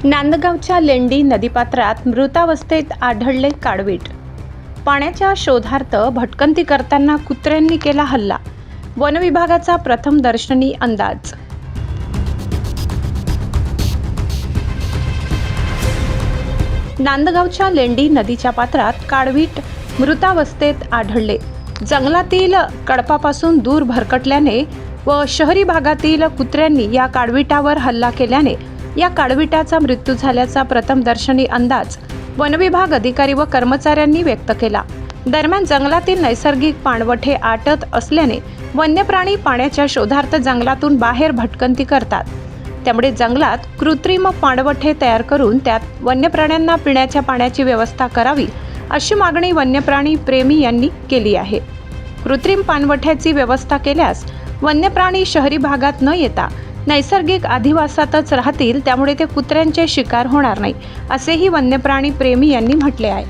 नांदगावच्या लेंडी नदीपात्रात मृतावस्थेत आढळले काळवीट। पाण्याच्या शोधार्थ भटकंती करताना कुत्र्यांनी केला हल्ला। वनविभागाचा प्रथमदर्शनी अंदाज। नांदगावच्या लेंडी नदीच्या पात्रात काळवीट मृतावस्थेत आढळले। जंगलातील कळपापासून दूर भरकटल्याने व शहरी भागातील कुत्र्यांनी या काळविटावर हल्ला केल्याने या काळविटाचा मृत्यू झाल्याचा प्रथमदर्शनी अंदाज वनविभाग अधिकारी व कर्मचाऱ्यांनी व्यक्त केला। दरम्यान जंगलातील नैसर्गिक पाणवठे आटत असल्याने वन्यप्राणी पाण्याच्या शोधार्थ जंगलातून बाहेर भटकंती करतात। त्यामुळे जंगलात कृत्रिम पाणवठे तयार करून त्यात वन्यप्राण्यांना पिण्याच्या पाण्याची व्यवस्था करावी अशी मागणी वन्यप्राणी प्रेमी यांनी केली आहे। कृत्रिम पाणवठ्याची व्यवस्था केल्यास वन्यप्राणी शहरी भागात न येता नैसर्गिक अधिवासातच राहतील, त्यामुळे ते कुत्र्यांचे शिकार होणार नाही असेही वन्यप्राणी प्रेमी यांनी म्हटले आहे।